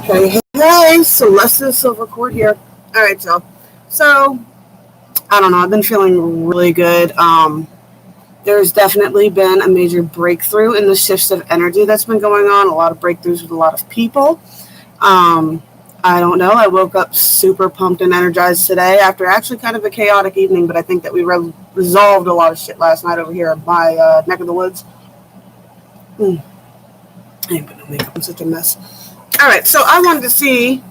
Hey, Celeste Silver Cord here. All right, y'all. So, I don't know. I've been feeling really good. There's definitely been a major breakthrough in the shifts of energy that's been going on. A lot of breakthroughs with a lot of people. I don't know. I woke up super pumped and energized today after actually kind of a chaotic evening, but I think that we resolved a lot of shit last night over here in my neck of the woods. I ain't put no makeup. I'm such a mess. All right, so I wanted to see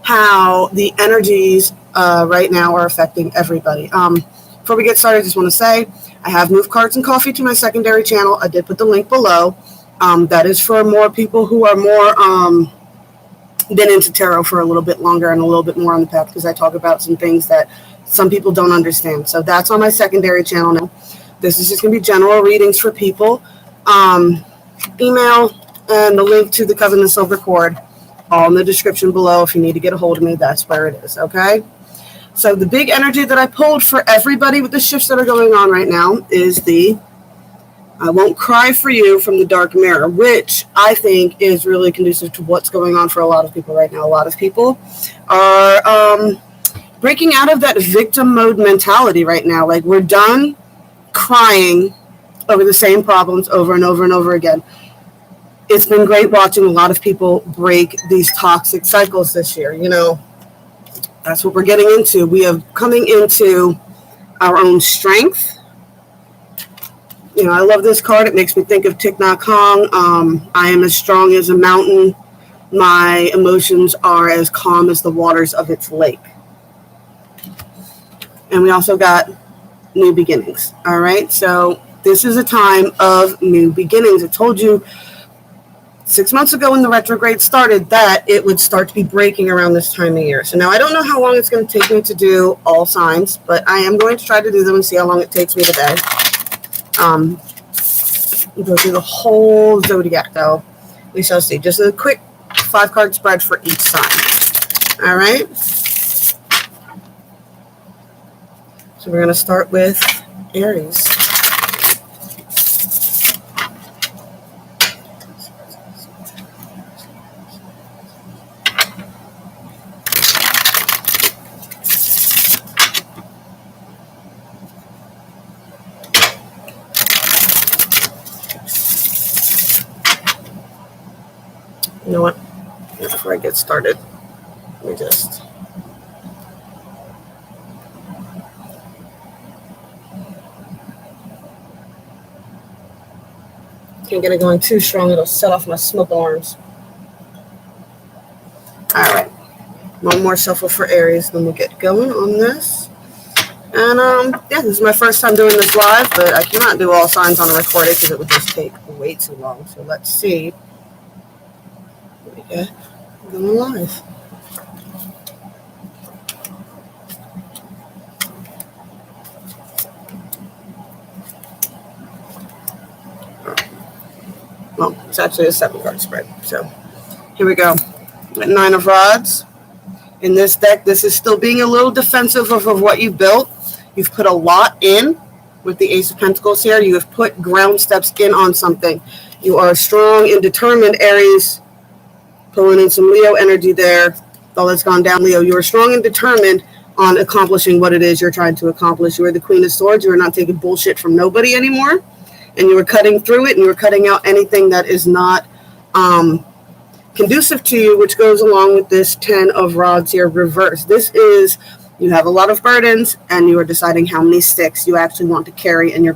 how the energies right now are affecting everybody. Before we get started, I just want to say I have moved cards and coffee to my secondary channel. I did put the link below. That is for more people who are more been into tarot for a little bit longer and a little bit more on the path, because I talk about some things that some people don't understand. So that's on my secondary channel now. This is just going to be general readings for people. Email and the link to the Coven and Silver Cord all in the description below. If you need to get a hold of me, that's where it is, okay? So the big energy that I pulled for everybody with the shifts that are going on right now is the I won't cry for you from the dark mirror, which I think is really conducive to what's going on for a lot of people right now. A lot of people are breaking out of that victim mode mentality right now. Like, we're done crying over the same problems over and over and over again. It's been great watching a lot of people break these toxic cycles this year. You know, that's what we're getting into. We are coming into our own strength. You know, I love this card. It makes me think of Thich Nhat Hanh. I am as strong as a mountain. My emotions are as calm as the waters of its lake. And we also got new beginnings. All right. So this is a time of new beginnings. I told you 6 months ago when the retrograde started that it would start to be breaking around this time of year. So now I don't know how long it's going to take me to do all signs, but I am going to try to do them and see how long it takes me today. We'll go through the whole zodiac, though. We shall see. Just a quick 5-card spread for each sign. All right. So we're going to start with Aries. You know what? Before I get started, let me just... Can't get it going too strong. It'll set off my smoke alarms. All right. One more shuffle for Aries, then we'll get going on this. And, yeah, this is my first time doing this live, but I cannot do all signs on a recording because it would just take way too long. So let's see. Okay, going live. Well, it's actually a 7-card spread. So here we go. 9 of Rods. In this deck, this is still being a little defensive of what you built. You've put a lot in with the Ace of Pentacles here. You have put ground steps in on something. You are strong and determined, Aries. Pulling in some Leo energy there. All that's gone down, Leo. You are strong and determined on accomplishing what it is you're trying to accomplish. You are the Queen of Swords. You are not taking bullshit from nobody anymore. And you are cutting through it, and you are cutting out anything that is not conducive to you, which goes along with this 10 of Rods here reverse. This is, you have a lot of burdens, and you are deciding how many sticks you actually want to carry, and you're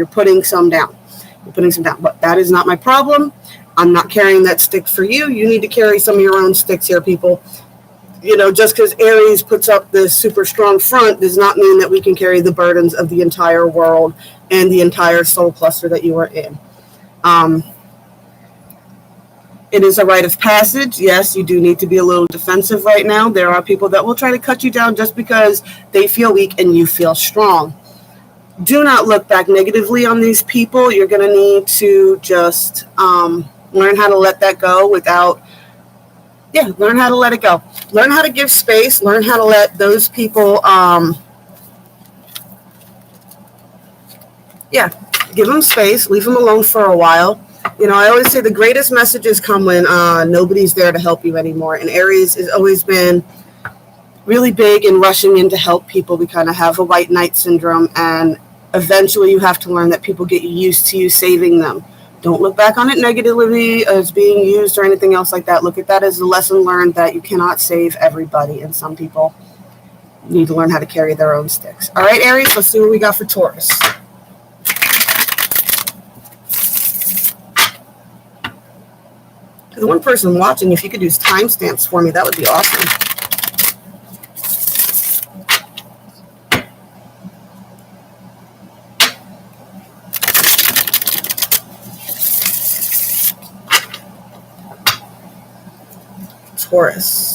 putting some down. You're putting some down. But that is not my problem. I'm not carrying that stick for you. You need to carry some of your own sticks here, people. You know, just because Aries puts up this super strong front does not mean that we can carry the burdens of the entire world and the entire soul cluster that you are in. It is a rite of passage. Yes, you do need to be a little defensive right now. There are people that will try to cut you down just because they feel weak and you feel strong. Do not look back negatively on these people. You're going to need to just... learn how to let that go learn how to let it go. Learn how to give space. Learn how to let those people, give them space. Leave them alone for a while. You know, I always say the greatest messages come when nobody's there to help you anymore. And Aries has always been really big in rushing in to help people. We kind of have a white knight syndrome, and eventually you have to learn that people get used to you saving them. Don't look back on it negatively as being used or anything else like that. Look at that as a lesson learned that you cannot save everybody, and some people need to learn how to carry their own sticks. All right, Aries, let's see what we got for Taurus. The one person watching, if you could use timestamps for me, that would be awesome. Taurus.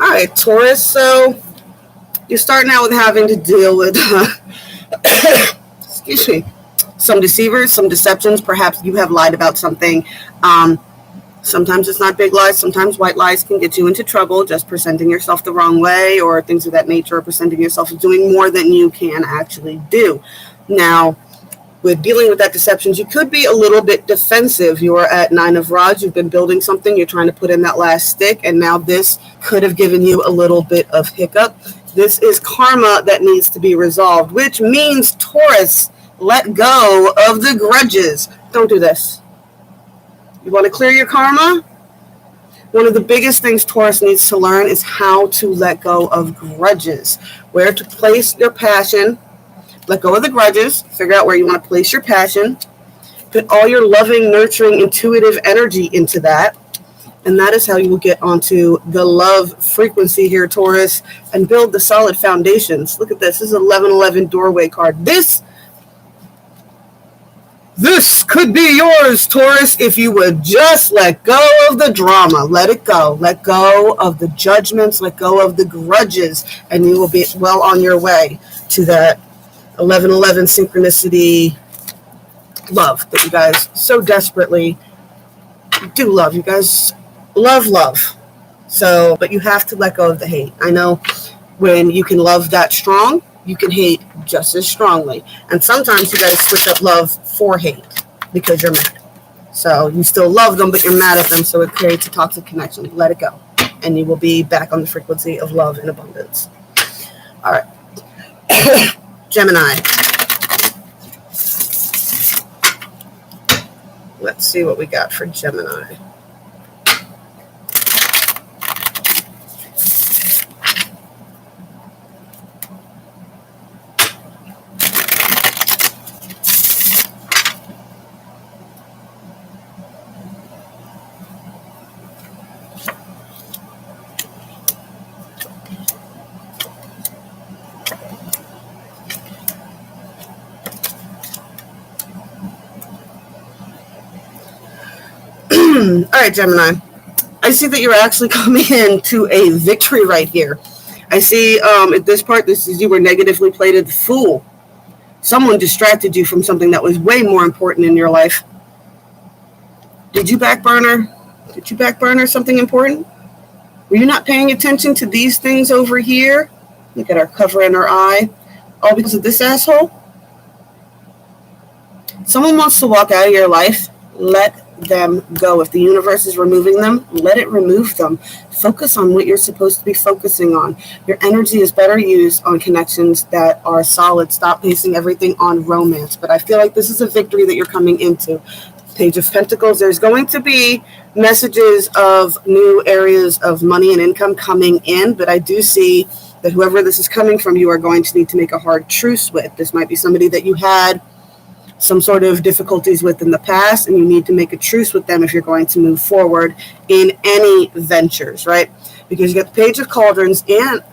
All right, Taurus, so you're starting out with having to deal with, excuse me, some deceivers, some deceptions. Perhaps you have lied about something. Sometimes it's not big lies. Sometimes white lies can get you into trouble, just presenting yourself the wrong way or things of that nature, or presenting yourself as doing more than you can actually do. Now, with dealing with that deceptions, you could be a little bit defensive. You're at 9 of Rods. You've been building something. You're trying to put in that last stick, and now this could have given you a little bit of hiccup. This is karma that needs to be resolved, which means, Taurus, let go of the grudges. Don't do this. You want to clear your karma? One of the biggest things Taurus needs to learn is how to let go of grudges, where to place your passion. Let go of the grudges. Figure out where you want to place your passion. Put all your loving, nurturing, intuitive energy into that. And that is how you will get onto the love frequency here, Taurus, and build the solid foundations. Look at this. This is 1111 doorway card. This could be yours, Taurus, if you would just let go of the drama. Let it go. Let go of the judgments. Let go of the grudges. And you will be well on your way to that 1111 synchronicity love that you guys so desperately do love. You guys love. So, but you have to let go of the hate. I know when you can love that strong, you can hate just as strongly. And sometimes you guys switch up love for hate because you're mad. So you still love them, but you're mad at them. So it creates a toxic connection. Let it go. And you will be back on the frequency of love and abundance. All right. Gemini. Let's see what we got for Gemini. All right, Gemini. I see that you're actually coming into a victory right here. I see at this part, this is you were negatively plated the Fool. Someone distracted you from something that was way more important in your life. Did you backburner? Did you backburner something important? Were you not paying attention to these things over here? Look at our cover in our eye. All because of this asshole? Someone wants to walk out of your life. Let them go. If the universe is removing them, let it remove them. Focus on what you're supposed to be focusing on. Your energy is better used on connections that are solid. Stop basing everything on romance. But I feel like this is a victory that you're coming into. Page of Pentacles, there's going to be messages of new areas of money and income coming in, but I do see that whoever this is coming from, you are going to need to make a hard truce with. This might be somebody that you had some sort of difficulties with in the past, and you need to make a truce with them if you're going to move forward in any ventures, right? Because you got the Page of Cauldrons and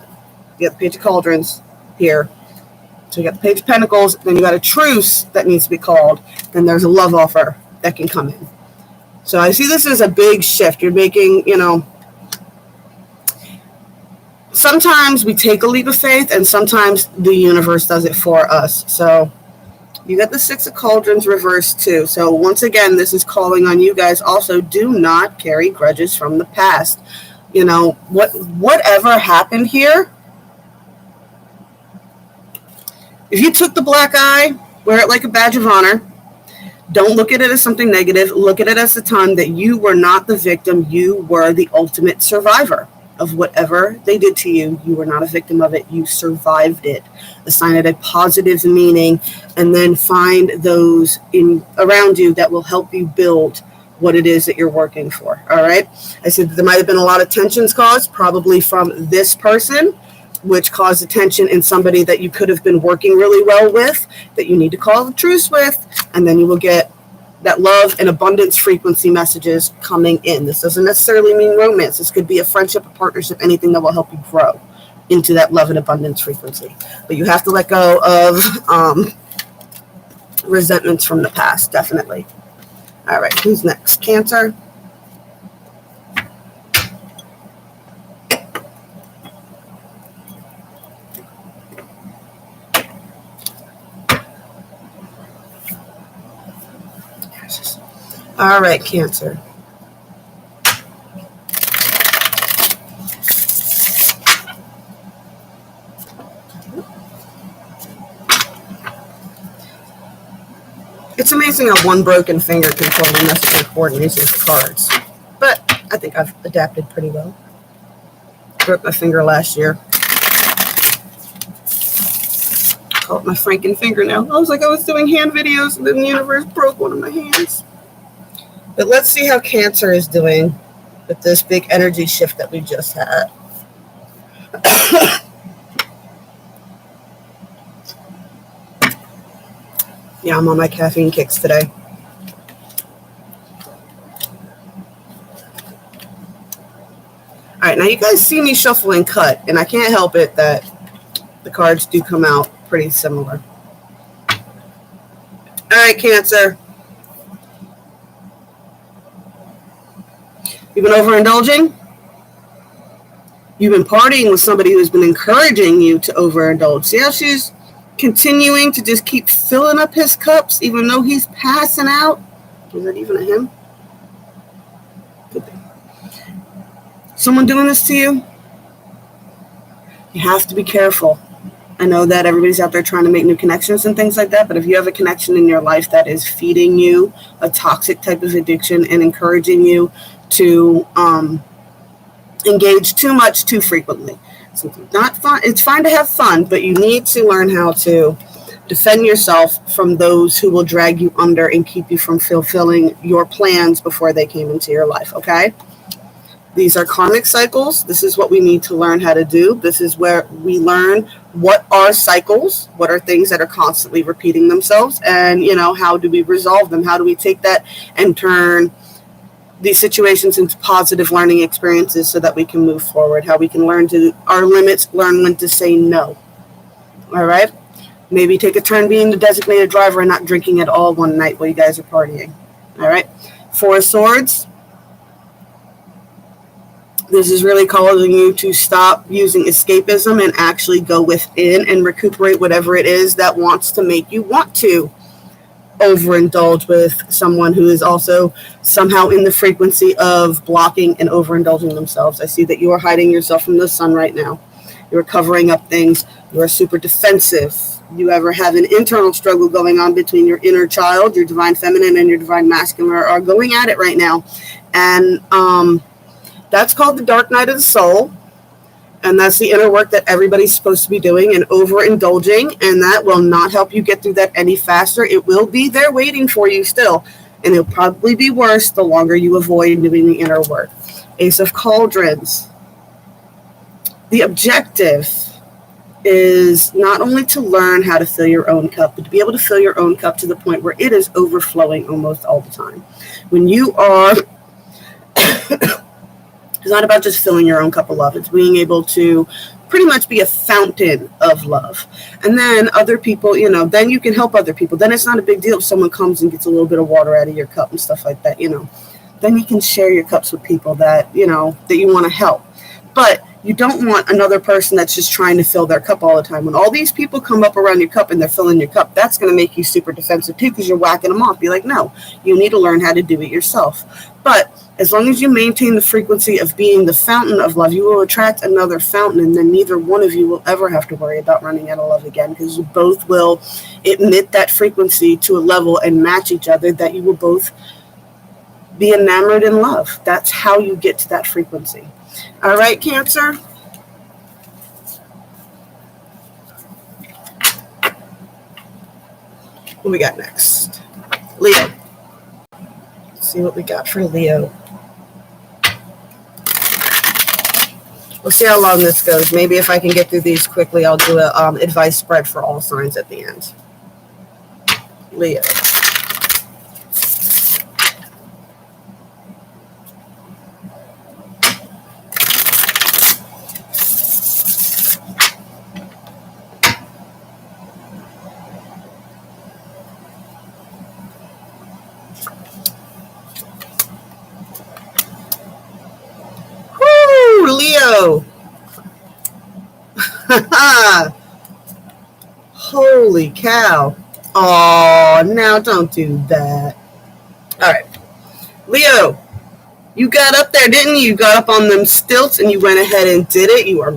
you got the Page of Cauldrons here. So you got the Page of Pentacles, then you got a truce that needs to be called, then there's a love offer that can come in. So I see this as a big shift. You're making, sometimes we take a leap of faith, and sometimes the universe does it for us. So you got the Six of Cauldrons reversed too. So once again, this is calling on you guys also. Do not carry grudges from the past. You know, whatever happened here, if you took the black eye, wear it like a badge of honor. Don't look at it as something negative. Look at it as the time that you were not the victim. You were the ultimate survivor of whatever they did to you. You were not a victim of it. You survived it. Assign it a positive meaning, and then find those around you that will help you build what it is that you're working for. All right. I said that there might have been a lot of tensions caused, probably from this person, which caused a tension in somebody that you could have been working really well with, that you need to call a truce with, and then you will get that love and abundance frequency messages coming in. This doesn't necessarily mean romance. This could be a friendship, a partnership, anything that will help you grow into that love and abundance frequency. But you have to let go of resentments from the past, definitely. All right, who's next? Cancer. All right, Cancer. It's amazing how one broken finger can totally mess up your coordination of cards. But I think I've adapted pretty well. Broke my finger last year. Caught my franken fingernail. I was like, I was doing hand videos, and then the universe broke one of my hands. But let's see how Cancer is doing with this big energy shift that we just had. Yeah, I'm on my caffeine kicks today. All right, now you guys see me shuffle and cut, and I can't help it that the cards do come out pretty similar. All right, Cancer. You've been overindulging? You've been partying with somebody who's been encouraging you to overindulge. See how she's continuing to just keep filling up his cups even though he's passing out? Is that even a him? Could be. Someone doing this to you? You have to be careful. I know that everybody's out there trying to make new connections and things like that, but if you have a connection in your life that is feeding you a toxic type of addiction and encouraging you to engage too much too frequently. So it's not fun. It's fine to have fun, but you need to learn how to defend yourself from those who will drag you under and keep you from fulfilling your plans before they came into your life, okay? These are karmic cycles. This is what we need to learn how to do. This is where we learn what are cycles, what are things that are constantly repeating themselves, and, you know, how do we resolve them? How do we take that and turn these situations into positive learning experiences so that we can move forward, how we can learn to our limits, learn when to say no. All right? Maybe take a turn being the designated driver and not drinking at all one night while you guys are partying. All right? Four of Swords. This is really calling you to stop using escapism and actually go within and recuperate whatever it is that wants to make you want to overindulge with someone who is also somehow in the frequency of blocking and overindulging themselves. I see that you are hiding yourself from the sun right now. You're covering up things. You are super defensive. You ever have an internal struggle going on between your inner child, your divine feminine, and your divine masculine are going at it right now. And that's called the dark night of the soul. And that's the inner work that everybody's supposed to be doing and overindulging. And that will not help you get through that any faster. It will be there waiting for you still. And it'll probably be worse the longer you avoid doing the inner work. Ace of Cauldrons. The objective is not only to learn how to fill your own cup, but to be able to fill your own cup to the point where it is overflowing almost all the time. When you are... It's not about just filling your own cup of love. It's being able to pretty much be a fountain of love. And then other people, you know, then you can help other people. Then it's not a big deal if someone comes and gets a little bit of water out of your cup and stuff like that, you know. Then you can share your cups with people that, you know, that you want to help. But You don't want another person that's just trying to fill their cup all the time. When all these people come up around your cup and they're filling your cup, that's going to make you super defensive too, because you're whacking them off. Be like, no, you need to learn how to do it yourself. But as long as you maintain the frequency of being the fountain of love, you will attract another fountain, and then neither one of you will ever have to worry about running out of love again, because you both will emit that frequency to a level and match each other that you will both be enamored in love. That's how you get to that frequency. All right, Cancer. What we got next? Leo. Let's see what we got for Leo. We'll see how long this goes. Maybe if I can get through these quickly, I'll do a advice spread for all signs at the end. Leo. Leo. Holy cow. Oh, now don't do that. All right. Leo, you got up there, didn't you? You got up on them stilts and you went ahead and did it. You are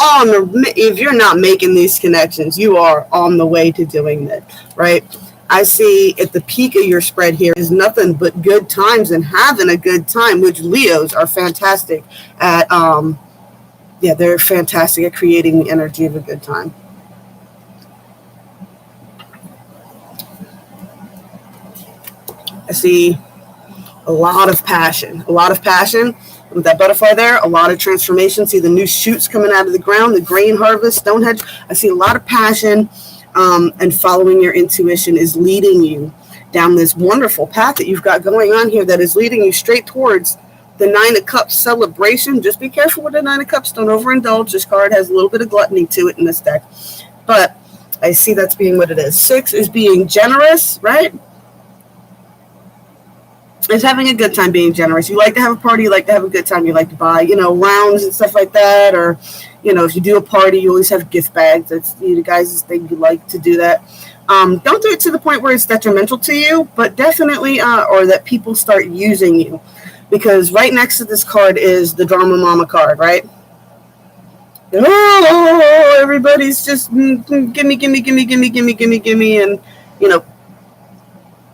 on the, if you're not making these connections, you are on the way to doing that, right? I see at the peak of your spread here is nothing but good times and having a good time, which Leos are fantastic at. Yeah, they're fantastic at creating the energy of a good time. I see a lot of passion with that butterfly there, a lot of transformation. See the new shoots coming out of the ground, the grain harvest, Stonehenge. I see a lot of passion. And following your intuition is leading you down this wonderful path that you've got going on here that is leading you straight towards the Nine of Cups celebration. Just be careful with the Nine of Cups. Don't overindulge. This card has a little bit of gluttony to it in this deck. But I see that's being what it is. 6 is being generous, right? It's having a good time being generous. You like to have a party. You like to have a good time. You like to buy, rounds and stuff like that. Or, if you do a party, you always have gift bags. That's the guys' thing. You like to do that. Don't do it to the point where it's detrimental to you, but definitely, or that people start using you. Because right next to this card is the Drama Mama card, right? Oh, everybody's just gimme. And,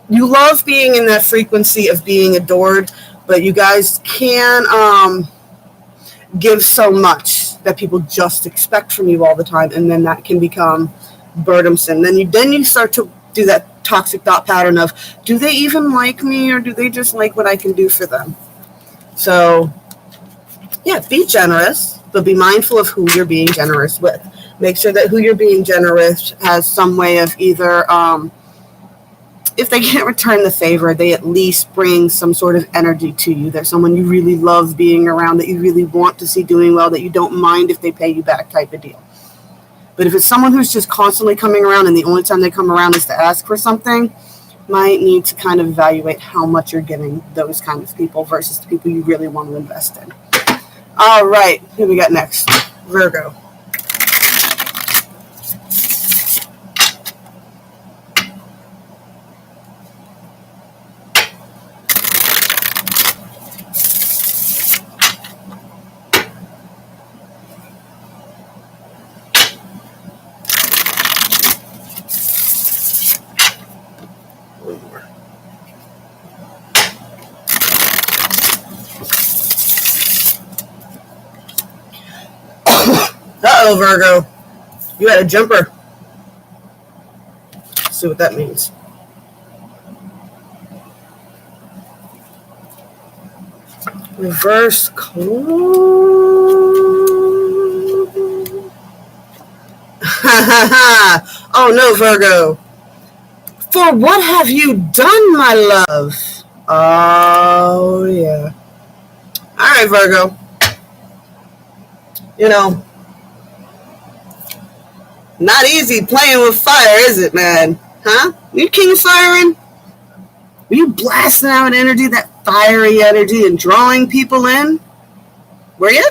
you love being in that frequency of being adored, but you guys can give so much that people just expect from you all the time, and then that can become burdensome. Then you start to do that toxic thought pattern of, do they even like me, or do they just like what I can do for them? So, yeah, be generous, but be mindful of who you're being generous with. Make sure that who you're being generous has some way of either, if they can't return the favor, they at least bring some sort of energy to you. They're someone you really love being around, that you really want to see doing well, that you don't mind if they pay you back type of deal. But if it's someone who's just constantly coming around and the only time they come around is to ask for something, might need to kind of evaluate how much you're giving those kind of people versus the people you really want to invest in. All right, who we got next? Virgo. Uh-oh, Virgo. You had a jumper. Let's see what that means. Reverse card. Oh, no, Virgo. For what have you done, my love? Oh, yeah. All right, Virgo. Not easy playing with fire, is it, man? Huh? Were you king firing? Were you blasting out energy, that fiery energy, and drawing people in? Were you?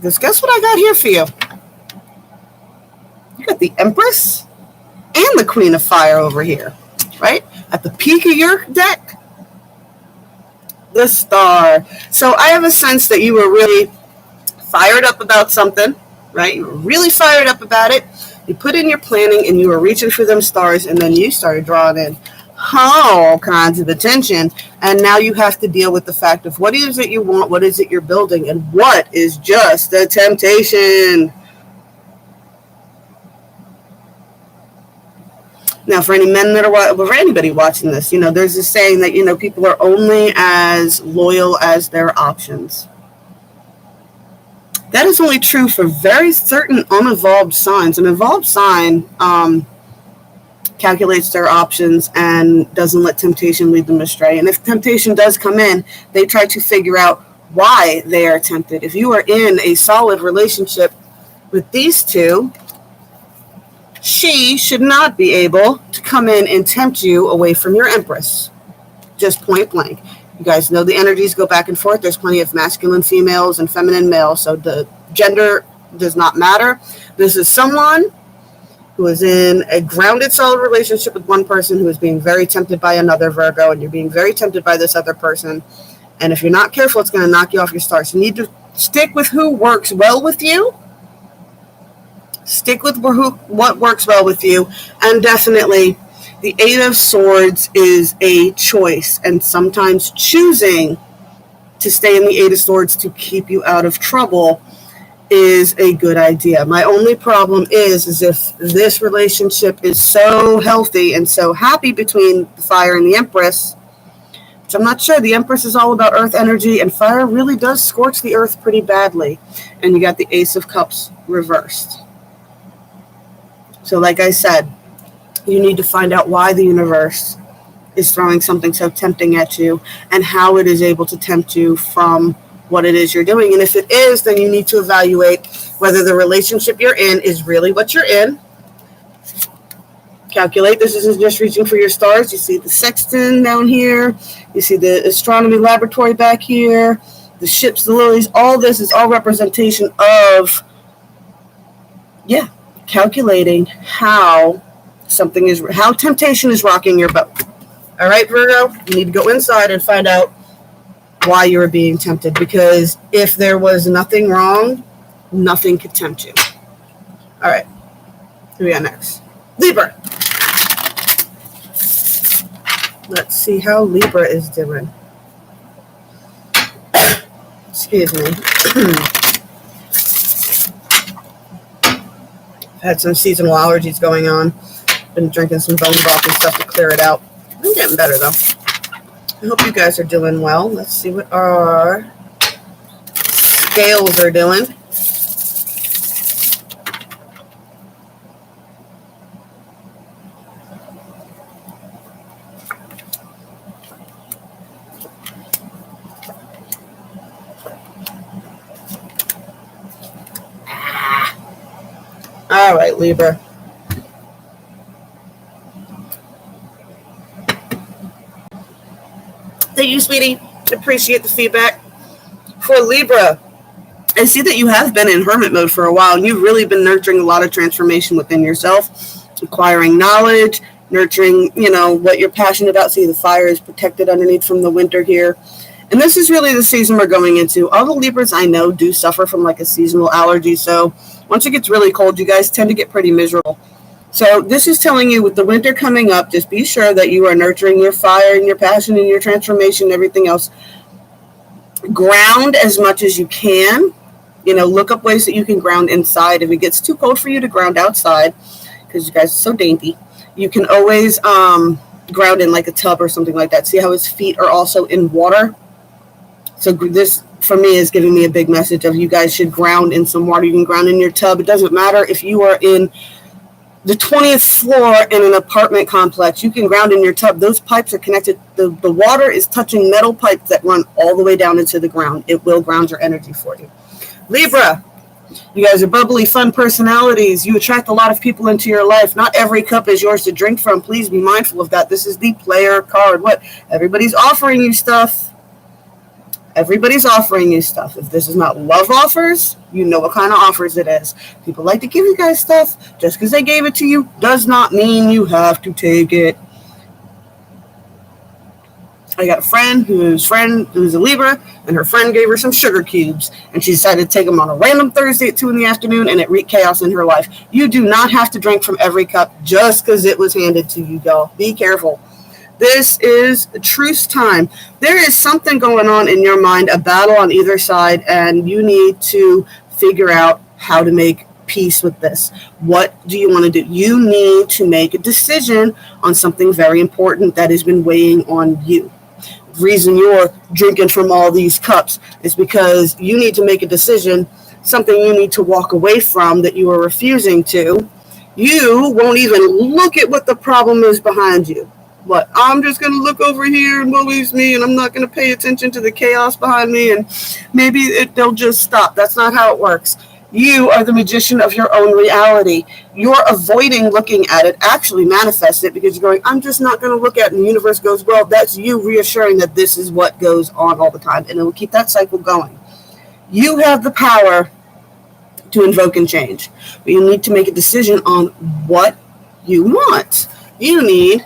Because guess what I got here for you? You got the Empress and the Queen of Fire over here, right? At the peak of your deck, the Star. So I have a sense that you were really fired up about something, right? You were really fired up about it. You put in your planning and you were reaching for them stars, and then you started drawing in all kinds of attention. And now you have to deal with the fact of what is it you want, what is it you're building, and what is just a temptation. Now, for any men that are, for anybody watching this, there's this saying that, people are only as loyal as their options. That is only true for very certain unevolved signs. An evolved sign calculates their options and doesn't let temptation lead them astray. And if temptation does come in, they try to figure out why they are tempted. If you are in a solid relationship with these two, she should not be able to come in and tempt you away from your Empress. Just point blank. You guys know the energies go back and forth. There's plenty of masculine females and feminine males, so the gender does not matter. This is someone who is in a grounded, solid relationship with one person who is being very tempted by another Virgo, and you're being very tempted by this other person. And if you're not careful, it's going to knock you off your stars. You need to stick with who works well with you. Stick with what works well with you. And definitely, the Eight of Swords is a choice. And sometimes choosing to stay in the Eight of Swords to keep you out of trouble is a good idea. My only problem is if this relationship is so healthy and so happy between the Fire and the Empress, which I'm not sure. The Empress is all about earth energy, and fire really does scorch the earth pretty badly. And you got the Ace of Cups reversed. So like I said, you need to find out why the universe is throwing something so tempting at you and how it is able to tempt you from what it is you're doing. And if it is, then you need to evaluate whether the relationship you're in is really what you're in. Calculate. This isn't just reaching for your stars. You see the sextant down here. You see the astronomy laboratory back here. The ships, the lilies. All this is all representation of, calculating how temptation is rocking your boat. All right, Virgo, you need to go inside and find out why you are being tempted, because if there was nothing wrong, nothing could tempt you. All right, who we got next? Libra. Let's see how Libra is doing. Excuse me. Had some seasonal allergies going on. Been drinking some bone broth and stuff to clear it out. I'm getting better though. I hope you guys are doing well. Let's see what our scales are doing. All right, Libra. Thank you, sweetie. Appreciate the feedback. For Libra, I see that you have been in hermit mode for a while, and you've really been nurturing a lot of transformation within yourself, acquiring knowledge, nurturing, what you're passionate about. See, the fire is protected underneath from the winter here. And this is really the season we're going into. All the Libras I know do suffer from like a seasonal allergy. So once it gets really cold, you guys tend to get pretty miserable. So this is telling you with the winter coming up, just be sure that you are nurturing your fire and your passion and your transformation and everything else. Ground as much as you can. Look up ways that you can ground inside. If it gets too cold for you to ground outside, because you guys are so dainty, you can always ground in like a tub or something like that. See how his feet are also in water? So this, for me, is giving me a big message of you guys should ground in some water. You can ground in your tub. It doesn't matter if you are in the 20th floor in an apartment complex. You can ground in your tub. Those pipes are connected. The water is touching metal pipes that run all the way down into the ground. It will ground your energy for you. Libra, you guys are bubbly, fun personalities. You attract a lot of people into your life. Not every cup is yours to drink from. Please be mindful of that. This is the player card. What? Everybody's offering you stuff. Everybody's offering you stuff. If this is not love offers, you know what kind of offers it is. People like to give you guys stuff. Just because they gave it to you does not mean you have to take it. I got a friend who's a Libra, and her friend gave her some sugar cubes, and she decided to take them on a random Thursday at 2 in the afternoon, and it wreaked chaos in her life. You do not have to drink from every cup just because it was handed to you, y'all. Be careful. This is truce time. There is something going on in your mind, a battle on either side, and you need to figure out how to make peace with this. What do you want to do? You need to make a decision on something very important that has been weighing on you. The reason you're drinking from all these cups is because you need to make a decision, something you need to walk away from that you are refusing to. You won't even look at what the problem is behind you. What? I'm just going to look over here and woe is me, and I'm not going to pay attention to the chaos behind me, and maybe they'll just stop. That's not how it works. You are the magician of your own reality. You're avoiding looking at it, actually manifest it, because you're going, I'm just not going to look at it, and the universe goes, well, that's you reassuring that this is what goes on all the time, and it will keep that cycle going. You have the power to invoke and change, but you need to make a decision on what you want. You need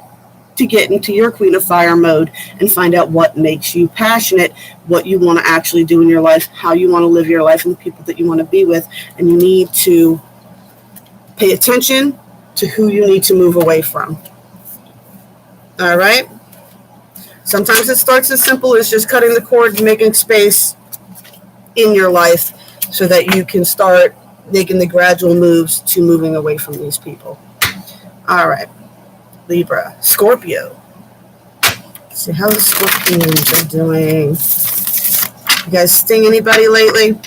to get into your Queen of Fire mode and find out what makes you passionate, what you want to actually do in your life, how you want to live your life, and the people that you want to be with. And you need to pay attention to who you need to move away from. All right? Sometimes it starts as simple as just cutting the cord and making space in your life so that you can start making the gradual moves to moving away from these people. All right. Libra, Scorpio. Let's see how the Scorpions are doing. You guys sting anybody lately?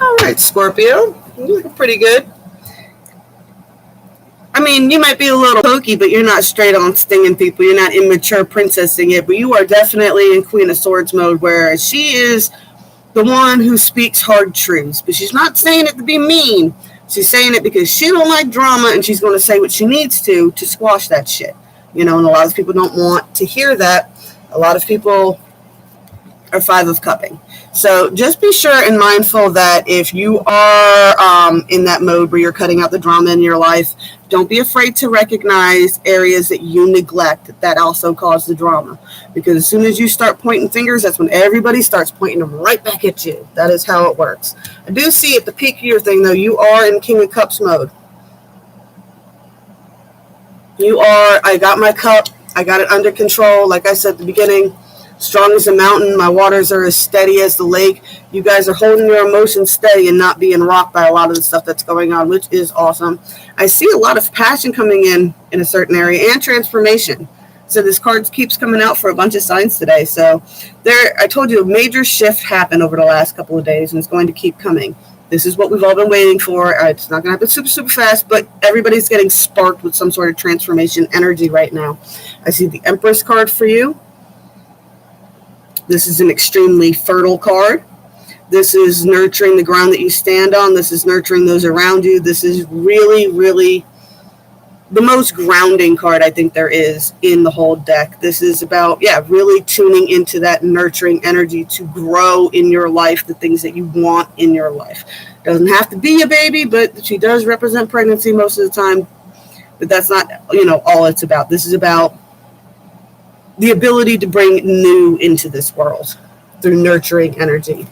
All right, Scorpio, you look pretty good. I mean, you might be a little pokey, but you're not straight on stinging people. You're not immature princessing it, but you are definitely in Queen of Swords mode, where she is the one who speaks hard truths, but she's not saying it to be mean. She's saying it because she don't like drama, and she's going to say what she needs to squash that shit. You know, and a lot of people don't want to hear that. A lot of people are 5 of cupping. So just be sure and mindful that if you are in that mode where you're cutting out the drama in your life, don't be afraid to recognize areas that you neglect that also cause the drama. Because as soon as you start pointing fingers, that's when everybody starts pointing them right back at you. That is how it works. I do see at the peak of your thing, though, you are in King of Cups mode. You are, I got my cup. I got it under control. Like I said at the beginning, strong as a mountain. My waters are as steady as the lake. You guys are holding your emotions steady and not being rocked by a lot of the stuff that's going on, which is awesome. I see a lot of passion coming in a certain area and transformation. So this card keeps coming out for a bunch of signs today. So there, I told you a major shift happened over the last couple of days, and it's going to keep coming. This is what we've all been waiting for. It's not going to happen super, super fast, but everybody's getting sparked with some sort of transformation energy right now. I see the Empress card for you. This is an extremely fertile card. This is nurturing the ground that you stand on. This is nurturing those around you. This is really, really the most grounding card I think there is in the whole deck. This is about, really tuning into that nurturing energy to grow in your life, the things that you want in your life. Doesn't have to be a baby, but she does represent pregnancy most of the time. But that's not, all it's about. This is about the ability to bring new into this world through nurturing energy.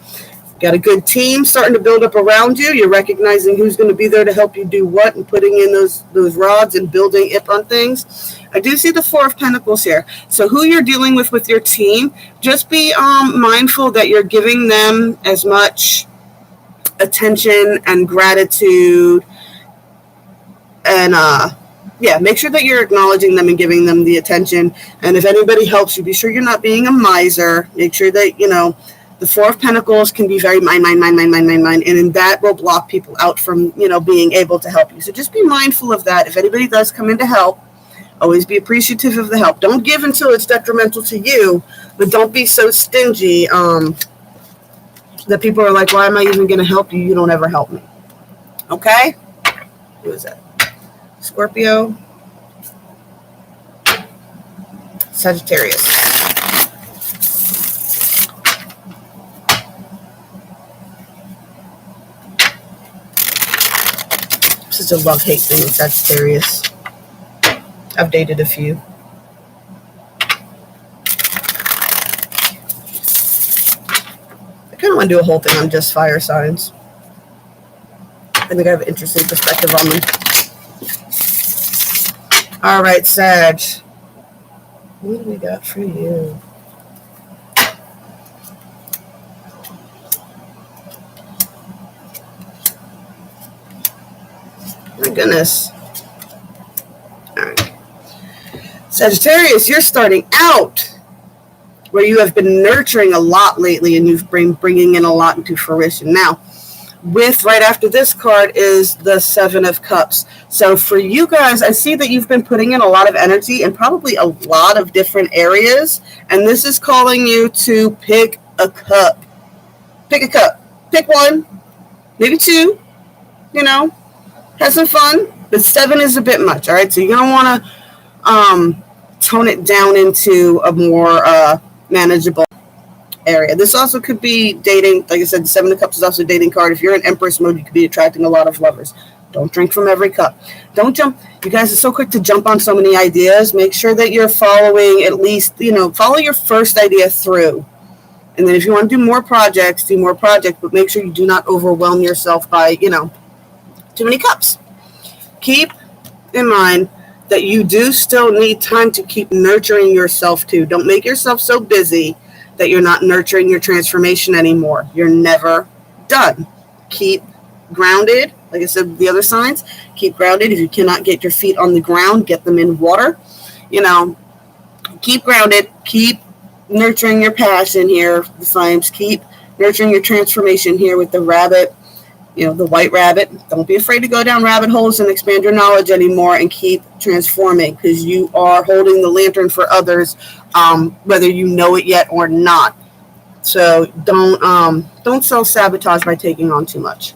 Got a good team starting to build up around you. You're recognizing who's going to be there to help you do what and putting in those rods and building it on things. I do see the 4 of Pentacles here. So who you're dealing with your team, just be mindful that you're giving them as much attention and gratitude And yeah, make sure that you're acknowledging them and giving them the attention. And if anybody helps you, be sure you're not being a miser. Make sure that, you know, the Four of Pentacles can be very mine, and that will block people out from, you know, being able to help you. So just be mindful of that. If anybody does come in to help, always be appreciative of the help. Don't give until it's detrimental to you, but don't be so stingy that people are like, why am I even going to help you? You don't ever help me. Okay? Who is that? Scorpio. Sagittarius. Such a love-hate thing with Sagittarius. I've dated a few. I kind of want to do a whole thing on just fire signs. I think I have an interesting perspective on them. All right, Sag. What do we got for you? My goodness. All right. Sagittarius, you're starting out where you have been nurturing a lot lately, and you've been bringing in a lot into fruition. Now, with right after this card is the Seven of Cups. So for you guys, I see that you've been putting in a lot of energy in probably a lot of different areas, and this is calling you to pick a cup. Pick a cup. Pick one, maybe two, you know, have some fun, but 7 is a bit much, all right? So you're going to want to tone it down into a more manageable area. This also could be dating. Like I said, the 7 of Cups is also a dating card. If you're in Empress mode, you could be attracting a lot of lovers. Don't drink from every cup. Don't jump. You guys are so quick to jump on so many ideas. Make sure that you're following at least, you know, follow your first idea through. And then if you want to do more projects, but make sure you do not overwhelm yourself by, you know, too many cups. Keep in mind that you do still need time to keep nurturing yourself too. Don't make yourself so busy that you're not nurturing your transformation anymore. You're never done. Keep grounded. Like I said, the other signs, keep grounded. If you cannot get your feet on the ground, get them in water. You know, keep grounded. Keep nurturing your passion here, the flames. Keep nurturing your transformation here with the rabbit. You know, the white rabbit. Don't be afraid to go down rabbit holes and expand your knowledge anymore, and keep transforming, because you are holding the lantern for others, whether you know it yet or not. So don't self-sabotage by taking on too much.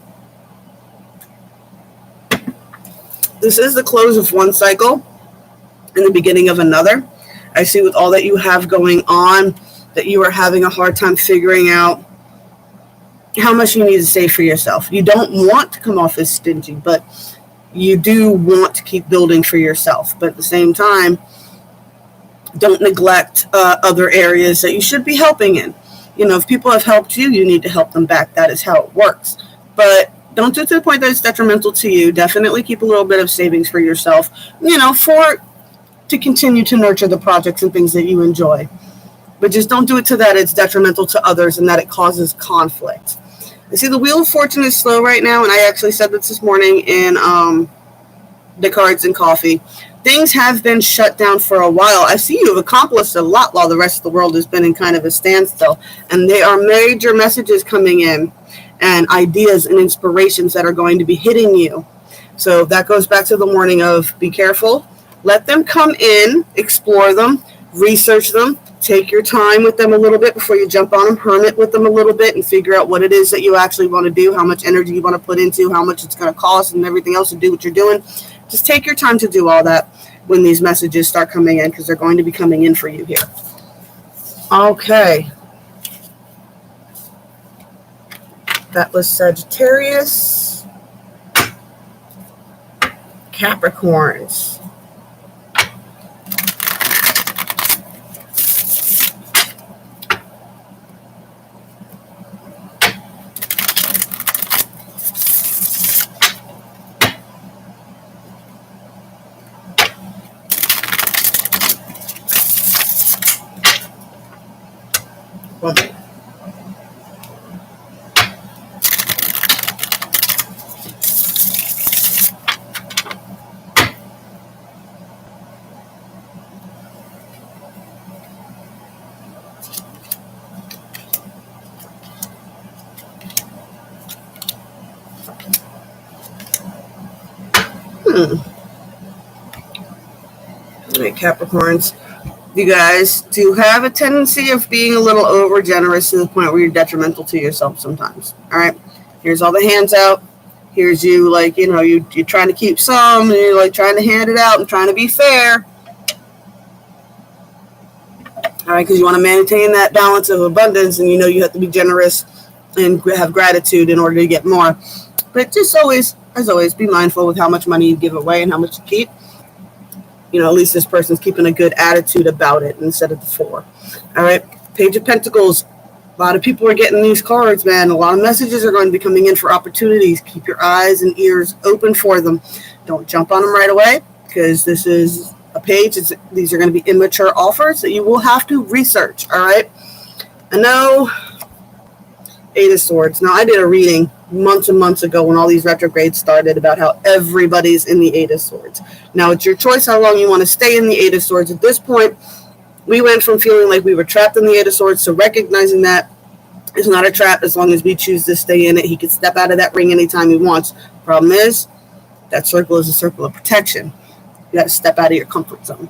This is the close of one cycle and the beginning of another. I see with all that you have going on that you are having a hard time figuring out how much you need to save for yourself. You don't want to come off as stingy, but you do want to keep building for yourself. But at the same time, don't neglect other areas that you should be helping in. You know, if people have helped you, you need to help them back. That is how it works. But don't do it to the point that it's detrimental to you. Definitely keep a little bit of savings for yourself, you know, to continue to nurture the projects and things that you enjoy. But just don't do it to that it's detrimental to others and that it causes conflict. I see the Wheel of Fortune is slow right now, and I actually said this morning in the Cards and Coffee. Things have been shut down for a while. I see you've accomplished a lot while the rest of the world has been in kind of a standstill. And there are major messages coming in and ideas and inspirations that are going to be hitting you. So that goes back to the warning of be careful. Let them come in, explore them, research them. Take your time with them a little bit before you jump on them. Hermit with them a little bit and figure out what it is that you actually want to do, how much energy you want to put into, how much it's going to cost, and everything else to do what you're doing. Just take your time to do all that when these messages start coming in, because they're going to be coming in for you here. Okay. That was Sagittarius. Capricorns. All right, Capricorns. You guys do have a tendency of being a little over generous to the point where you're detrimental to yourself sometimes. All right. Here's all the hands out. Here's you, like, you know, you're trying to keep some, and you're like trying to hand it out and trying to be fair. All right, because you want to maintain that balance of abundance, and you know you have to be generous and have gratitude in order to get more. But just always, as always, be mindful with how much money you give away and how much you keep. You know, at least this person's keeping a good attitude about it instead of the 4. All right, Page of Pentacles. A lot of people are getting these cards, man. A lot of messages are going to be coming in for opportunities. Keep your eyes and ears open for them. Don't jump on them right away, because this is a page. These are going to be immature offers that you will have to research, all right? I know 8 of Swords. Now, I did a reading months and months ago when all these retrogrades started about how everybody's in the 8 of Swords. Now, it's your choice how long you want to stay in the 8 of Swords. At this point, we went from feeling like we were trapped in the 8 of Swords to recognizing that it's not a trap as long as we choose to stay in it. He can step out of that ring anytime he wants. Problem is, that circle is a circle of protection. You got to step out of your comfort zone.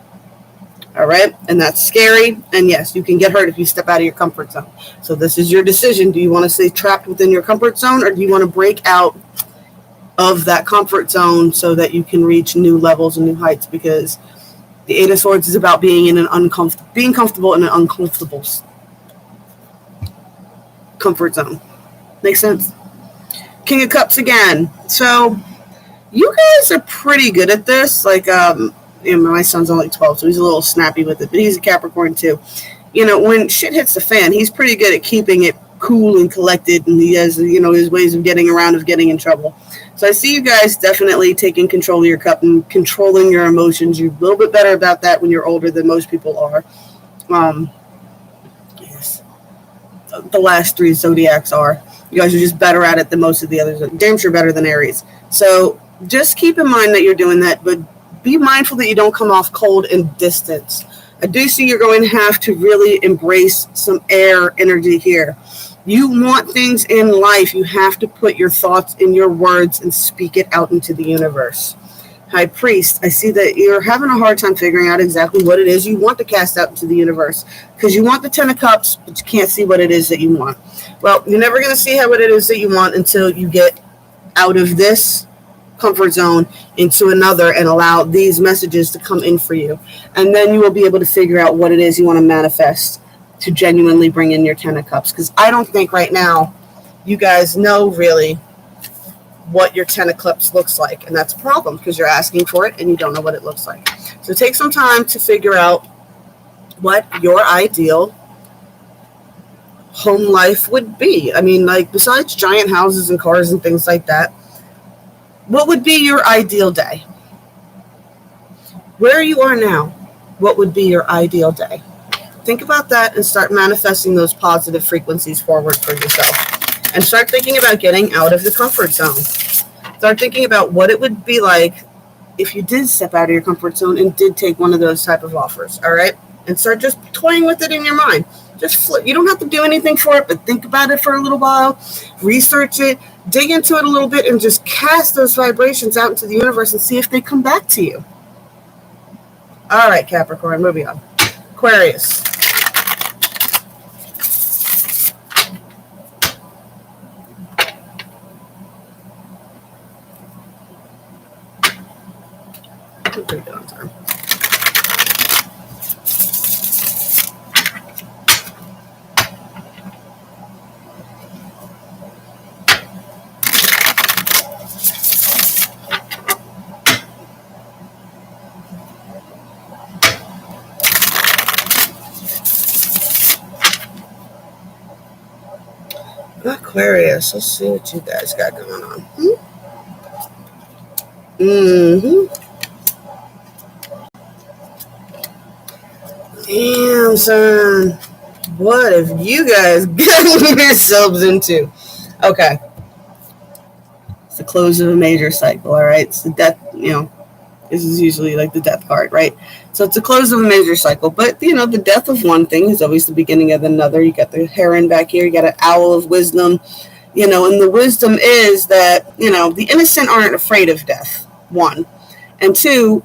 All right? And that's scary. And yes, you can get hurt if you step out of your comfort zone. So this is your decision. Do you want to stay trapped within your comfort zone, or do you want to break out of that comfort zone so that you can reach new levels and new heights? Because the 8 of Swords is about being in being comfortable in an uncomfortable comfort zone. Makes sense? King of Cups again. So you guys are pretty good at this. Like, my son's only 12, so he's a little snappy with it, but he's a Capricorn too. You know, when shit hits the fan, he's pretty good at keeping it cool and collected, and he has, you know, his ways of getting around of getting in trouble. So I see you guys definitely taking control of your cup and controlling your emotions. You're a little bit better about that when you're older than most people are. Yes. The last 3 zodiacs are. You guys are just better at it than most of the others. Damn sure better than Aries. So just keep in mind that you're doing that, but be mindful that you don't come off cold and distant. I do see you're going to have to really embrace some air energy here. You want things in life, you have to put your thoughts in your words and speak it out into the universe. High Priest, I see that you're having a hard time figuring out exactly what it is you want to cast out into the universe, because you want the 10 of Cups, but you can't see what it is that you want. Well, you're never going to see what it is that you want until you get out of this comfort zone into another and allow these messages to come in for you. And then you will be able to figure out what it is you want to manifest to genuinely bring in your 10 of Cups. Because I don't think right now you guys know really what your 10 of Cups looks like. And that's a problem, because you're asking for it and you don't know what it looks like. So take some time to figure out what your ideal home life would be. I mean, like, besides giant houses and cars and things like that, what would be your ideal day? Where you are now, what would be your ideal day? Think about that and start manifesting those positive frequencies forward for yourself. And start thinking about getting out of the comfort zone. Start thinking about what it would be like if you did step out of your comfort zone and did take one of those type of offers, all right? And start just toying with it in your mind. Just flip. You don't have to do anything for it, but think about it for a little while. Research it. Dig into it a little bit and just cast those vibrations out into the universe and see if they come back to you. All right, Capricorn, moving on. Aquarius. Pretty good on time. Aquarius, let's see what you guys got going on. Damn, son. What have you guys gotten yourselves into? Okay. It's the close of a major cycle, all right? It's the death, you know, this is usually like the death card, right? So it's a close of a major cycle. But, you know, the death of one thing is always the beginning of another. You got the heron back here. You got an owl of wisdom. You know, and the wisdom is that, you know, the innocent aren't afraid of death, one. And 2,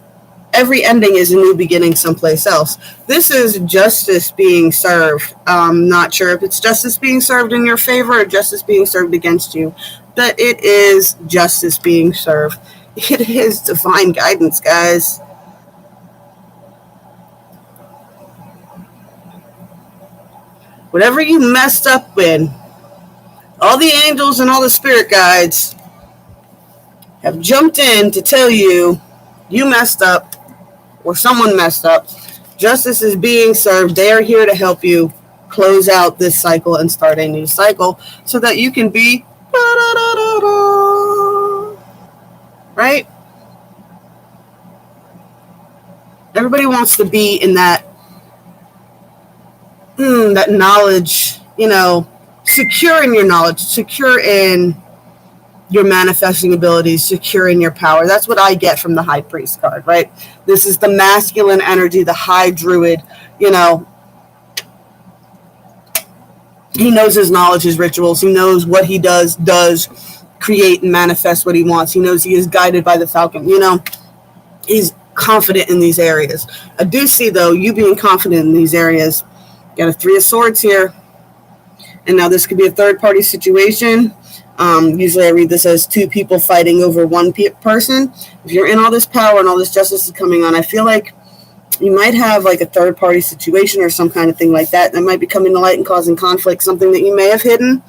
every ending is a new beginning someplace else. This is justice being served. Not sure if it's justice being served in your favor or justice being served against you, but it is justice being served. It is divine guidance, guys. Whatever you messed up with, all the angels and all the spirit guides have jumped in to tell you you messed up or someone messed up. Justice is being served. They are here to help you close out this cycle and start a new cycle so that you can be right? Everybody wants to be in that that knowledge, secure in your knowledge, secure in your manifesting abilities, secure in your power. That's what I get from the High Priest card, right? This is the masculine energy, the High Druid, He knows his knowledge, his rituals. He knows what he does create and manifest what he wants. He knows he is guided by the falcon. He's confident in these areas. I do see, though, you being confident in these areas. Got a 3 of Swords here. And now this could be a third-party situation. Usually I read this as 2 people fighting over one person. If you're in all this power and all this justice is coming on, I feel like you might have like a third-party situation or some kind of thing like that might be coming to light and causing conflict, something that you may have hidden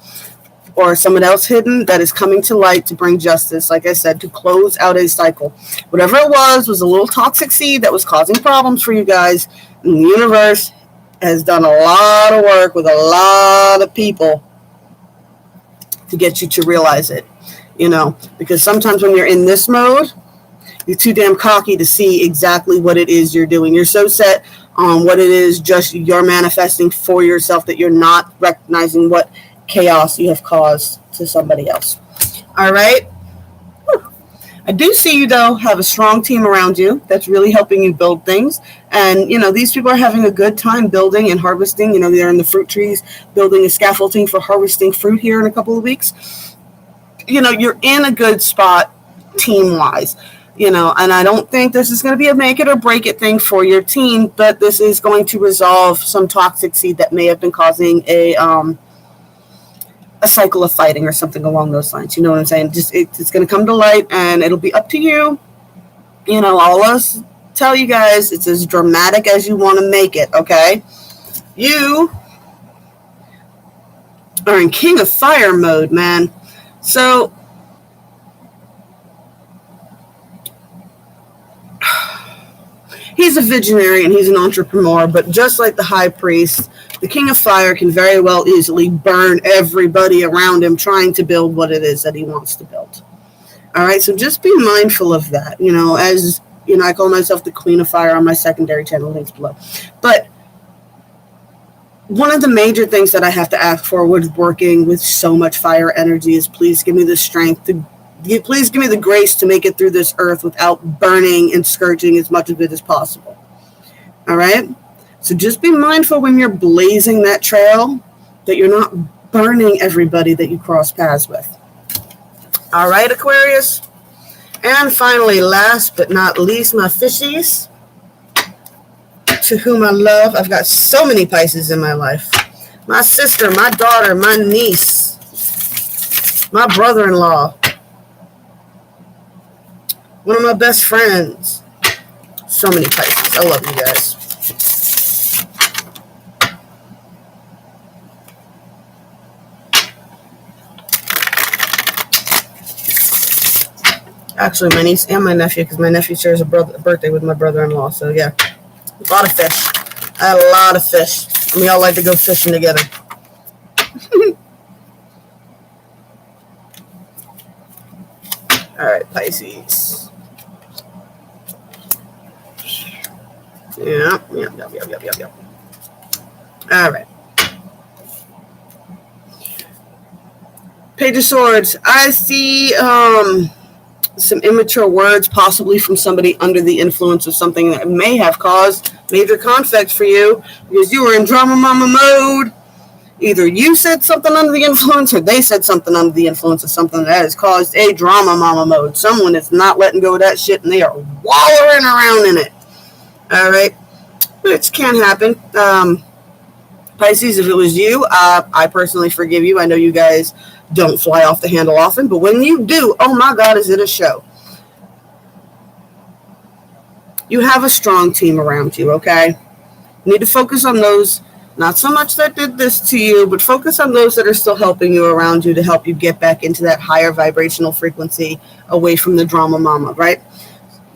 or someone else hidden that is coming to light to bring justice, like I said, to close out a cycle. Whatever it was a little toxic seed that was causing problems for you guys, and the universe has done a lot of work with a lot of people to get you to realize it, because sometimes when you're in this mode, you're too damn cocky to see exactly what it is you're doing. You're so set on what it is just you're manifesting for yourself that you're not recognizing what chaos you have caused to somebody else. All right. I do see you, though, have a strong team around you that's really helping you build things. And, these people are having a good time building and harvesting. They're in the fruit trees, building a scaffolding for harvesting fruit here in a couple of weeks. You're in a good spot team-wise. And I don't think this is going to be a make it or break it thing for your team, but this is going to resolve some toxic seed that may have been causing a cycle of fighting or something along those lines. You know what I'm saying? Just it's going to come to light, and it'll be up to you. I'll us tell you guys it's as dramatic as you want to make it. Okay, you are in King of Fire mode, man. So he's a visionary and he's an entrepreneur, but just like the High Priest, the King of Fire can very well easily burn everybody around him trying to build what it is that he wants to build. All right, so just be mindful of that. As I call myself the Queen of Fire on my secondary channel, links below. But one of the major things that I have to ask for with working with so much fire energy is please give me the strength please give me the grace to make it through this earth without burning and scourging as much of it as possible. All right? So just be mindful when you're blazing that trail that you're not burning everybody that you cross paths with. All right, Aquarius? And finally, last but not least, my fishies, to whom I love. I've got so many Pisces in my life. My sister, my daughter, my niece, my brother-in-law, one of my best friends. So many Pisces. I love you guys. Actually, my niece and my nephew, because my nephew shares a birthday with my brother-in-law. So, yeah, a lot of fish. I had a lot of fish. And we all like to go fishing together. All right, Pisces. Yep. All right. Page of Swords. I see some immature words, possibly from somebody under the influence of something that may have caused major conflict for you because you were in drama mama mode. Either you said something under the influence or they said something under the influence of something that has caused a drama mama mode. Someone is not letting go of that shit and they are wallowing around in it. All right? Which can happen. Pisces, if it was you, I personally forgive you. I know you guys don't fly off the handle often, but when you do, oh my God, is it a show. You have a strong team around you, okay? You need to focus on those, not so much that did this to you, but focus on those that are still helping you around you to help you get back into that higher vibrational frequency away from the drama mama, right?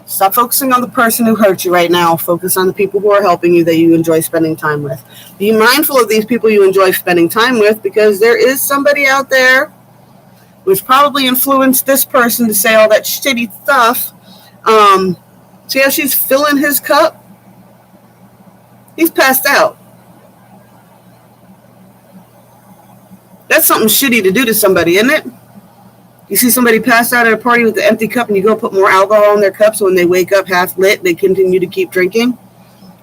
Stop focusing on the person who hurt you right now. Focus on the people who are helping you that you enjoy spending time with. Be mindful of these people you enjoy spending time with, because there is somebody out there who's probably influenced this person to say all that shitty stuff. See how she's filling his cup? He's passed out. That's something shitty to do to somebody, isn't it? You see somebody pass out at a party with an empty cup and you go put more alcohol in their cup so when they wake up half lit, they continue to keep drinking.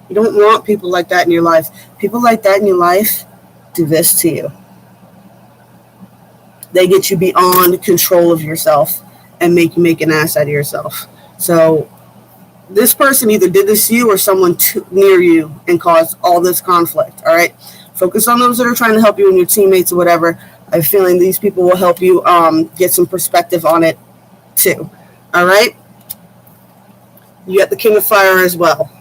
You don't want people like that in your life. People like that in your life do this to you. They get you beyond control of yourself and make you make an ass out of yourself. So this person either did this to you or someone near you and caused all this conflict, all right? Focus on those that are trying to help you and your teammates or whatever. I have a feeling these people will help you get some perspective on it too, all right? You got the King of Fire as well.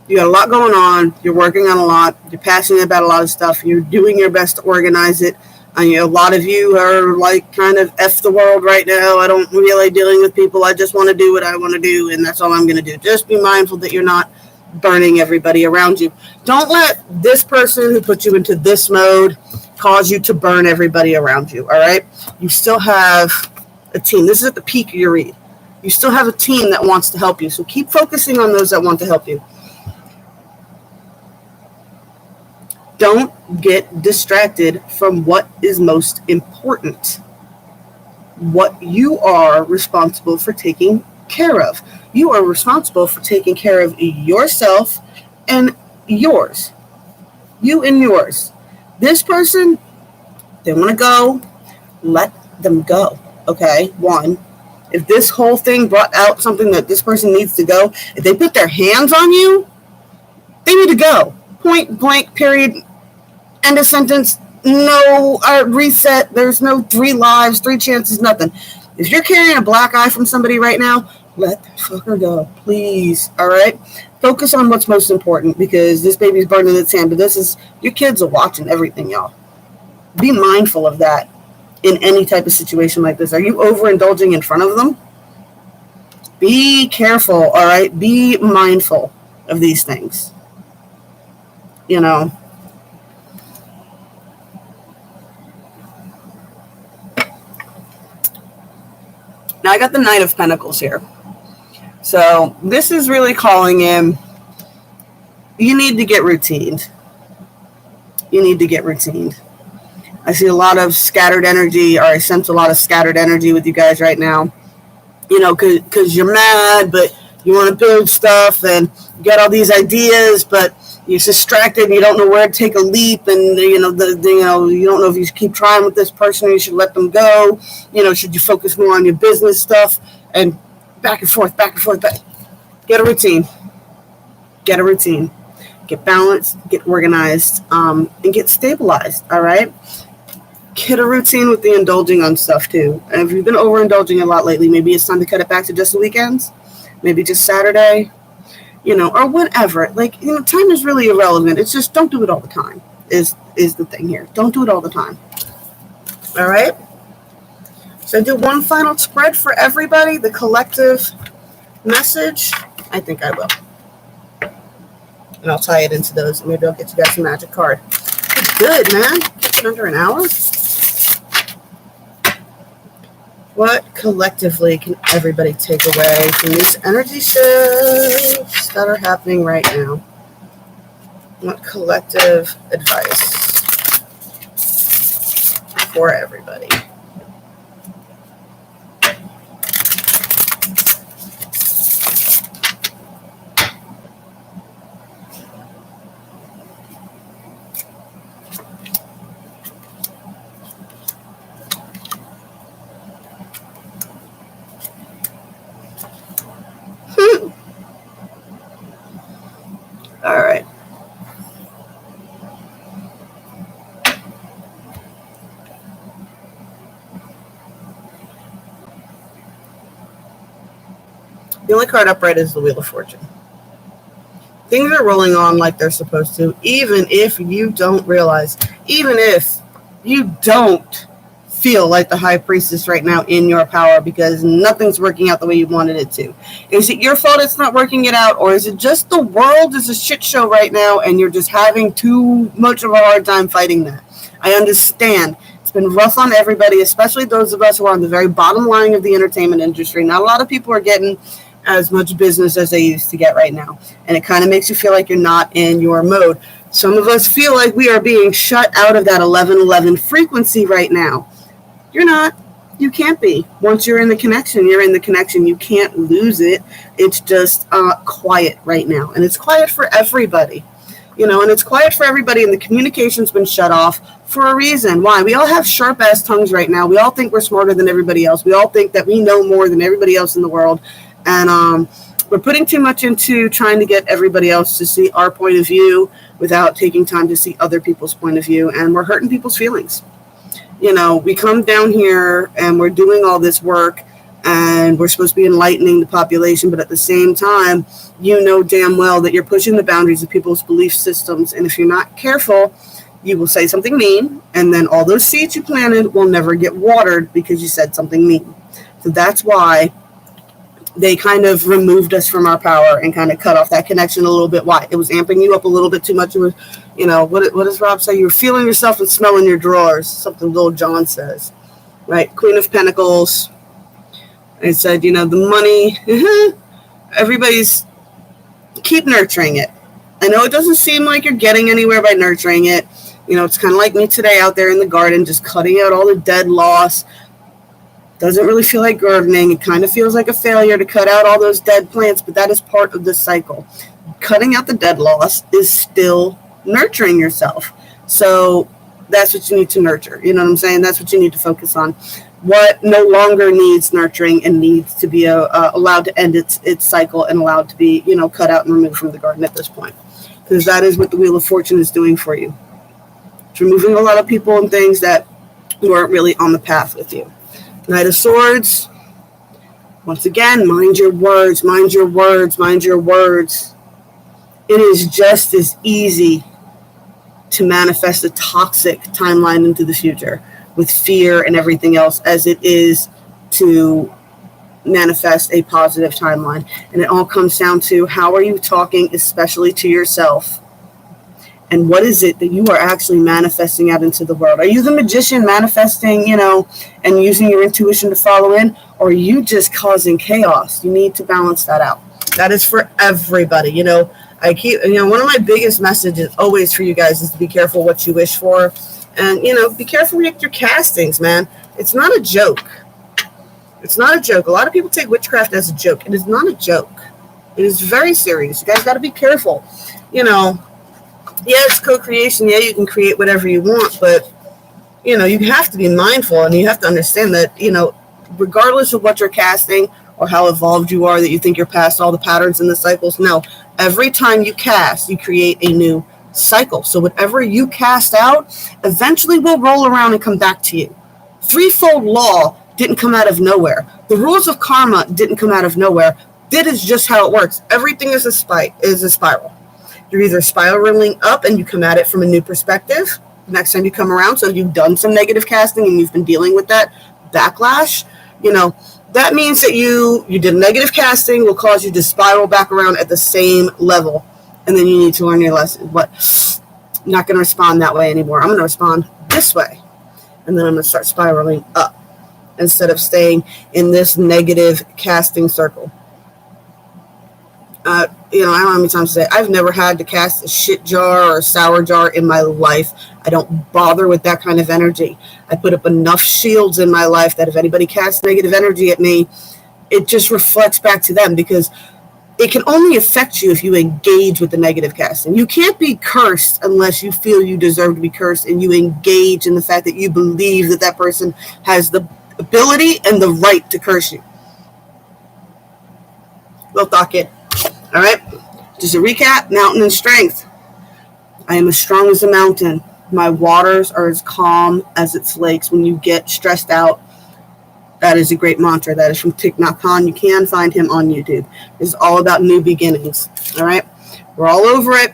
You got a lot going on. You're working on a lot. You're passionate about a lot of stuff. You're doing your best to organize it. A lot of you are like kind of F the world right now. I don't really dealing with people. I just want to do what I want to do, and that's all I'm going to do. Just be mindful that you're not burning everybody around you. Don't let this person who put you into this mode cause you to burn everybody around you, all right? You still have a team. This is at the peak of your read. You still have a team that wants to help you, so keep focusing on those that want to help you. Don't get distracted from what is most important. What you are responsible for taking care of. You are responsible for taking care of yourself and yours. You and yours. This person, they want to go, let them go. Okay? One, if this whole thing brought out something that this person needs to go, if they put their hands on you, they need to go. Point blank, period. End of sentence. No reset. There's no 3 lives, 3 chances, nothing. If you're carrying a black eye from somebody right now, let that fucker go, please. All right? Focus on what's most important, because this baby's burning its hand. But this is, your kids are watching everything, y'all. Be mindful of that in any type of situation like this. Are you overindulging in front of them? Be careful, all right? Be mindful of these things. Now I got the Knight of Pentacles here. So this is really calling in, you need to get routined. You need to get routined. I see a lot of scattered energy, or I sense a lot of scattered energy with you guys right now. Because you're mad, but you want to build stuff and you got all these ideas, but you're distracted and you don't know where to take a leap, and you don't know if you should keep trying with this person or you should let them go. Should you focus more on your business stuff, and back and forth. Get a routine. Get balanced, get organized, and get stabilized, all right? Get a routine with the indulging on stuff too. And if you've been overindulging a lot lately, maybe it's time to cut it back to just the weekends, maybe just Saturday, or whatever. Time is really irrelevant. It's just don't do it all the time is the thing here. Don't do it all the time. All right? So I do one final spread for everybody, the collective message. I think I will. And I'll tie it into those. Maybe I'll get you guys a magic card. It's good, man. Kept it under an hour. What collectively can everybody take away from these energy shifts that are happening right now? What collective advice for everybody? The only card upright is the Wheel of Fortune. Things are rolling on like they're supposed to, even if you don't realize, even if you don't feel like the High Priestess right now in your power because nothing's working out the way you wanted it to. Is it your fault it's not working it out, or is it just the world is a shit show right now and you're just having too much of a hard time fighting that? I understand. It's been rough on everybody, especially those of us who are on the very bottom line of the entertainment industry. Not a lot of people are getting as much business as they used to get right now, and it kind of makes you feel like you're not in your mode. Some of us feel like we are being shut out of that 1111 frequency right now. You're not. You can't be. Once you're in the connection, you're in the connection. You can't lose it. It's just quiet right now, and it's quiet for everybody. And it's quiet for everybody, and the communication's been shut off for a reason. Why? We all have sharp-ass tongues right now. We all think we're smarter than everybody else. We all think that we know more than everybody else in the world, and we're putting too much into trying to get everybody else to see our point of view without taking time to see other people's point of view, and we're hurting people's feelings. We come down here, and we're doing all this work, and we're supposed to be enlightening the population, but at the same time, you know damn well that you're pushing the boundaries of people's belief systems, and if you're not careful, you will say something mean, and then all those seeds you planted will never get watered because you said something mean. So that's why they kind of removed us from our power and kind of cut off that connection a little bit. Why? It was amping you up a little bit too much. It was, what does Rob say? You were feeling yourself and smelling your drawers, something little John says, right? Queen of Pentacles. It said, the money, everybody's, keep nurturing it. I know it doesn't seem like you're getting anywhere by nurturing it. It's kind of like me today out there in the garden, just cutting out all the dead loss. Doesn't really feel like gardening. It kind of feels like a failure to cut out all those dead plants, but that is part of the cycle. Cutting out the dead loss is still nurturing yourself. So that's what you need to nurture. You know what I'm saying? That's what you need to focus on. What no longer needs nurturing and needs to be allowed to end its cycle and allowed to be, cut out and removed from the garden at this point. Because that is what the Wheel of Fortune is doing for you. It's removing a lot of people and things that weren't really on the path with you. Knight of Swords. Once again, mind your words, mind your words, mind your words. It is just as easy to manifest a toxic timeline into the future with fear and everything else as it is to manifest a positive timeline. And it all comes down to how are you talking, especially to yourself? And what is it that you are actually manifesting out into the world? Are you the magician manifesting, and using your intuition to follow in? Or are you just causing chaos? You need to balance that out. That is for everybody. I keep, one of my biggest messages always for you guys is to be careful what you wish for. And, be careful with your castings, man. It's not a joke. It's not a joke. A lot of people take witchcraft as a joke. It is not a joke. It is very serious. You guys got to be careful. Yeah, it's co-creation. Yeah, you can create whatever you want, but, you have to be mindful, and you have to understand that, regardless of what you're casting or how evolved you are, that you think you're past all the patterns and the cycles. No, every time you cast, you create a new cycle. So whatever you cast out eventually will roll around and come back to you. Threefold law didn't come out of nowhere. The rules of karma didn't come out of nowhere. That is just how it works. Everything is a spiral. You're either spiraling up and you come at it from a new perspective the next time you come around. So you've done some negative casting and you've been dealing with that backlash. That means that you did negative casting will cause you to spiral back around at the same level. And then you need to learn your lesson. What? I'm not going to respond that way anymore. I'm going to respond this way. And then I'm going to start spiraling up instead of staying in this negative casting circle. I don't know how many times to say, I've never had to cast a shit jar or a sour jar in my life. I don't bother with that kind of energy. I put up enough shields in my life that if anybody casts negative energy at me, it just reflects back to them, because it can only affect you if you engage with the negative casting. You can't be cursed unless you feel you deserve to be cursed and you engage in the fact that you believe that that person has the ability and the right to curse you. Well, kid. All right, just a recap, mountain and strength. I am as strong as a mountain. My waters are as calm as its lakes. When you get stressed out, That is a great mantra. That is from Thich Nhat Hanh. You can find him on YouTube. It's all about new beginnings. All right? We're all over it.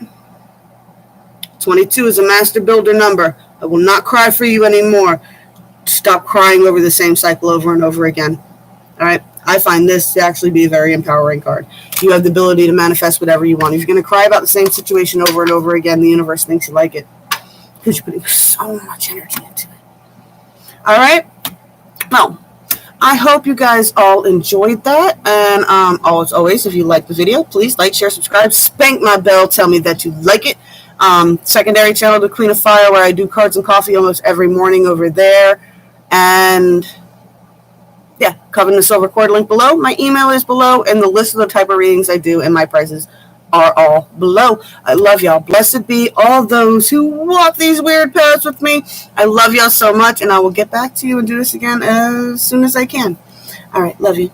22 is a master builder number. I will not cry for you anymore. Stop crying over the same cycle over and over again. All right? I find this to actually be a very empowering card. You have the ability to manifest whatever you want. If you're going to cry about the same situation over and over again, the universe thinks you like it, because you're putting so much energy into it. All right? Well, I hope you guys all enjoyed that. And as always, if you like the video, please like, share, subscribe, spank my bell, tell me that you like it. Secondary channel, The Queen of Fire, where I do cards and coffee almost every morning over there. And yeah, Coven the Silver Cord link below. My email is below, and the list of the type of readings I do and my prices are all below. I love y'all. Blessed be all those who walk these weird paths with me. I love y'all so much, and I will get back to you and do this again as soon as I can. All right, love you.